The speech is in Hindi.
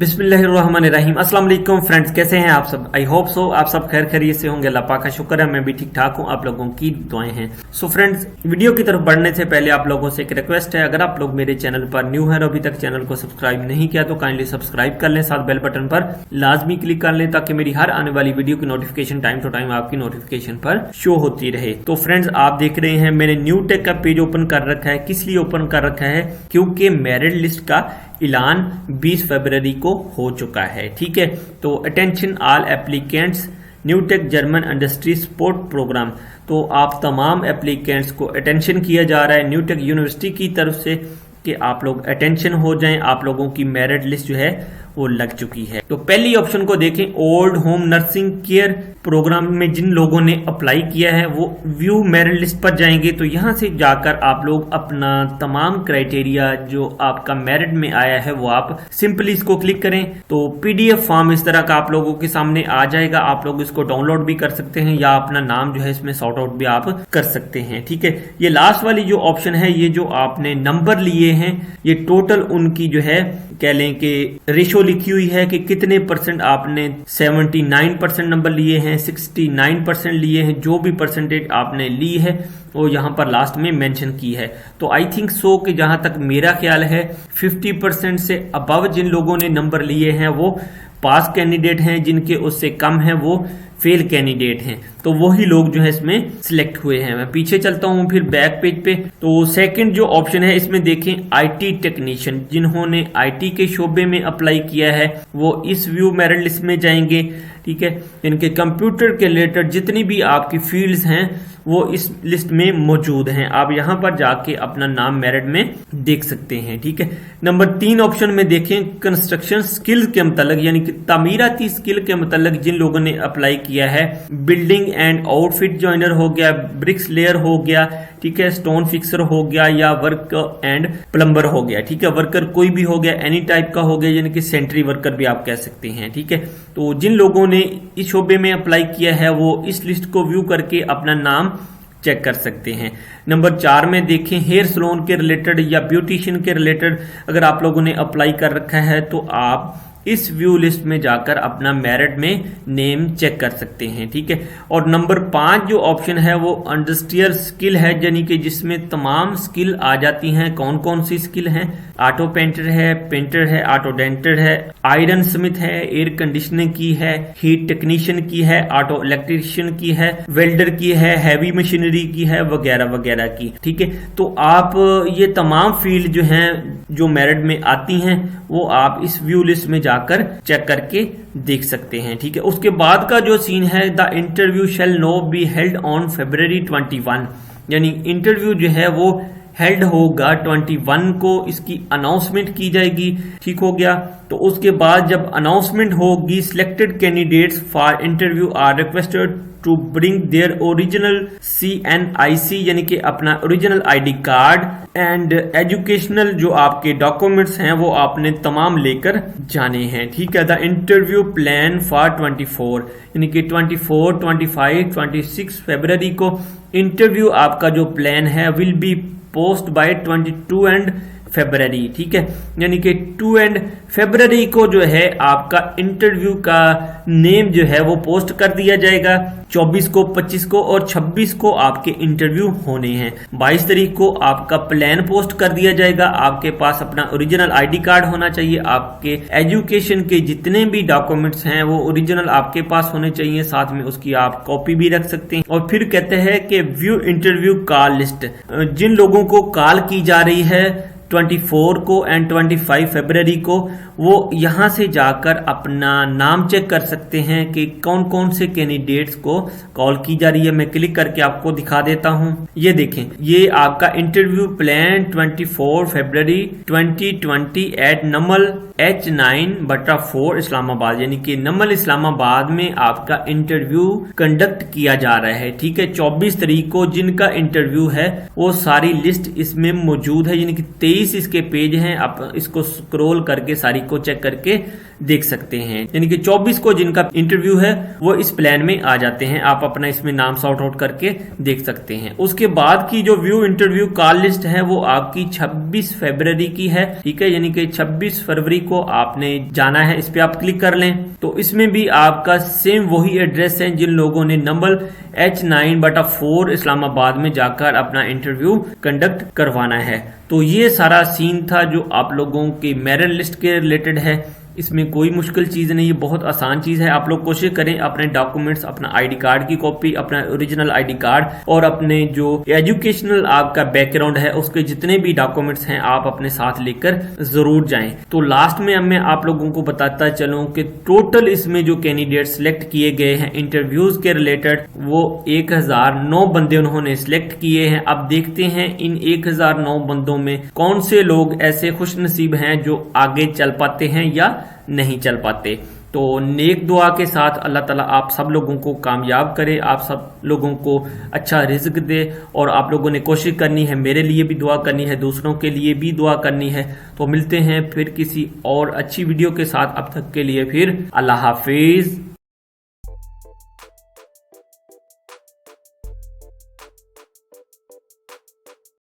बिस्मिल्लाहिर्रहमानिर्रहीम। अस्सलाम वालेकुम फ्रेंड्स, कैसे हैं आप सब? आई होप सो आप सब खैर खैरियत से होंगे। अल्लाह पाक का शुक्र है, मैं भी ठीक ठाक हूं। आप लोगों की दुआएं हैं। सो फ्रेंड्स, वीडियो की तरफ बढ़ने से पहले आप लोगों से एक रिक्वेस्ट है, अगर आप लोग मेरे चैनल पर न्यू हैं और अभी तक चैनल को सब्सक्राइब नहीं किया तो काइंडली सब्सक्राइब कर लें, साथ बेल बटन पर लाजमी क्लिक कर लें ताकि मेरी हर आने वाली वीडियो की नोटिफिकेशन टाइम टू टाइम आपकी नोटिफिकेशन पर शो होती रहे। तो फ्रेंड्स, आप देख रहे हैं मैंने न्यू टेक का पेज ओपन कर रखा है। किस लिए ओपन कर रखा है? क्योंकि मेरिट लिस्ट का ऐलान 20 फरवरी को हो चुका है। ठीक है, तो attention all applicants Newtech German industry support program. तो आप तमाम एप्लीकेंट्स को अटेंशन किया जा रहा है न्यूटेक यूनिवर्सिटी की तरफ से कि आप लोग अटेंशन हो जाएं। आप लोगों की मेरिट लिस्ट जो है वो लग चुकी है। तो पहली ऑप्शन को देखें, old home nursing care program में जिन लोगों ने अप्लाई किया है वो व्यू मेरिट लिस्ट पर जाएंगे। तो यहां से जाकर आप लोग अपना तमाम क्राइटेरिया जो आपका मेरिट में आया है वो आप सिंपली इसको क्लिक करें तो पीडीएफ फॉर्म इस तरह का आप लोगों के सामने आ जाएगा। आप लोग इसको डाउनलोड भी कर सकते हैं या अपना नाम जो है इसमें सॉर्ट आउट भी आप कर सकते हैं। ठीक है, ये लास्ट वाली जो ऑप्शन है, ये जो आपने नंबर लिए हैं, ये टोटल उनकी जो है कह लें कि रेशो लिखी हुई है कि कितने परसेंट आपने 79% नंबर लिए हैं, 69% लिए हैं, जो भी परसेंटेज आपने ली है वो यहां पर लास्ट में मेंशन की है। तो आई थिंक सो कि जहां तक मेरा ख्याल है 50% से अबव जिन लोगों ने नंबर लिए हैं वो पास कैंडिडेट हैं, जिनके उससे कम है वो फेल कैंडिडेट हैं। तो वही लोग जो है इसमें सिलेक्ट हुए हैं। मैं पीछे चलता हूं फिर बैक पेज पे। तो सेकंड जो ऑप्शन है इसमें देखें, आईटी टेक्नीशियन, जिन्होंने आईटी के शोबे में अप्लाई किया है वो इस व्यू मेरिट लिस्ट में जाएंगे। ठीक है, इनके कंप्यूटर के रिलेटेड जितनी भी आपकी फील्ड्स हैं वो इस लिस्ट में मौजूद हैं। आप यहां पर जाके अपना नाम मेरिट में देख सकते हैं। ठीक है, नंबर 3 ऑप्शन में देखें, कंस्ट्रक्शन स्किल्स के मतलब यानी कि तामीराती स्किल के मतलब जिन लोगों ने अप्लाई किया है, बिल्डिंग एंड आउटफिट जॉइनर हो गया, ब्रिक्स लेयर हो गया, ठीक है, स्टोन फिक्सर हो गया या वर्क एंड प्लम्बर हो गया। ठीक है, वर्कर कोई भी हो गया, एनी टाइप का हो गया, यानी कि सेंट्री वर्कर भी आप कह सकते हैं। ठीक है, तो जिन लोगों ने इस शोबे में अप्लाई किया है वो इस लिस्ट को व्यू करके अपना नाम चेक कर सकते हैं। नंबर 4 में देखें, हेयर सैलून के रिलेटेड या ब्यूटिशियन के रिलेटेड अगर आप लोगों ने अप्लाई कर रखा है तो आप इस व्यू लिस्ट में जाकर अपना मेरिट में नेम चेक कर सकते हैं। ठीक है, और नंबर 5 जो ऑप्शन है वो इंडस्ट्रियल स्किल है, यानी कि जिसमें तमाम स्किल आ जाती हैं। कौन कौन सी स्किल हैं? ऑटो पेंटर है, ऑटो डेंटर है, आयरन स्मिथ है, एयर कंडीशनिंग की है, हीट टेक्नीशियन की है, ऑटो इलेक्ट्रिशियन की है, वेल्डर की है, हैवी मशीनरी की है, वगैरह वगैरह की। ठीक है, तो आप ये तमाम फील्ड जो हैं जो मेरिट में आती हैं वो आप इस व्यू लिस्ट में जाकर चेक करके देख सकते हैं। ठीक है, उसके बाद का जो सीन है, the interview shall no be held on February 21, यानी इंटरव्यू जो है वो हेल्ड होगा 21 को, इसकी अनाउंसमेंट की जाएगी। ठीक हो गया, तो उसके बाद जब अनाउंसमेंट होगी, selected candidates for interview are requested to bring their original CNIC यानी कि अपना original ID card and educational जो आपके डॉक्यूमेंट्स हैं वो आपने तमाम लेकर जाने हैं। ठीक है, द इंटरव्यू प्लान फॉर 24 यानी कि 24, 25, 26 फरवरी को इंटरव्यू आपका जो प्लान है will be post by 22 and February. ठीक है, यानी कि 2 एंड फरवरी को जो है आपका इंटरव्यू का नेम जो है वो पोस्ट कर दिया जाएगा। 24 को, 25 को और 26 को आपके इंटरव्यू होने हैं। 22 तारीख को आपका प्लान पोस्ट कर दिया जाएगा। आपके पास अपना ओरिजिनल ID कार्ड होना चाहिए, आपके एजुकेशन के जितने भी डॉक्यूमेंट्स हैं वो ओरिजिनल आपके पास होने चाहिए, साथ में उसकी आप कॉपी भी रख सकते हैं। और फिर कहते हैं कि व्यू इंटरव्यू कॉल लिस्ट, जिन लोगों को कॉल की जा रही है 24 को एंड 25 फरवरी को, वो यहां से जाकर अपना नाम चेक कर सकते हैं कि कौन कौन से कैंडिडेट्स को कॉल की जा रही है। मैं क्लिक करके आपको दिखा देता हूं। ये देखें, ये आपका इंटरव्यू प्लान 24 फरवरी 2020 एट नमल H9/4 इस्लामाबाद, यानी कि नमल इस्लामाबाद में आपका इंटरव्यू कंडक्ट किया जा रहा है। ठीक है, 24 तारीख को जिनका इंटरव्यू है वो सारी लिस्ट इसमें मौजूद है, यानी कि 23 इसके पेज हैं। आप इसको स्क्रॉल करके सारी को चेक करके देख सकते हैं। यानी कि 24 को जिनका इंटरव्यू है वो इस प्लान में आ जाते हैं। आप अपना इसमें नाम सॉर्ट आउट करके देख सकते हैं। उसके बाद की जो व्यू इंटरव्यू कॉल लिस्ट है वो आपकी 26 फरवरी की है, ठीक है। यानी कि 26 फरवरी को आपने जाना है, इस पे आप क्लिक कर लें तो इसमें भी आपका सेम वही एड्रेस है जिन लोगों ने नंबर H9/4 इस्लामाबाद में जाकर अपना इंटरव्यू कंडक्ट करवाना है। तो ये सारा सीन था जो आप लोगों के मेरिट लिस्ट के रिलेटेड है। इसमें कोई मुश्किल चीज नहीं है, बहुत आसान चीज है। आप लोग कोशिश करें अपने डॉक्यूमेंट्स, अपना आईडी कार्ड की कॉपी, अपना ओरिजिनल आईडी कार्ड और अपने जो एजुकेशनल आपका बैकग्राउंड है उसके जितने भी डॉक्यूमेंट्स हैं आप अपने साथ लेकर जरूर जाएं। तो लास्ट में अब मैं आप लोगों को बताता चलूं कि टोटल इसमें जो कैंडिडेट सिलेक्ट किए गए हैं इंटरव्यूज के रिलेटेड वो 1009 बंदे उन्होंने सिलेक्ट किए हैं। अब देखते हैं इन 1009 बंदों में कौन से लोग ऐसे खुशनसीब हैं जो आगे चल पाते हैं या नहीं चल पाते। तो नेक दुआ के साथ अल्लाह ताला आप सब लोगों को कामयाब करे, आप सब लोगों को अच्छा रिज़्क दे और आप लोगों ने कोशिश करनी है, मेरे लिए भी दुआ करनी है, दूसरों के लिए भी दुआ करनी है। तो मिलते हैं फिर किसी और अच्छी वीडियो के साथ, अब तक के लिए फिर अल्लाह हाफिज।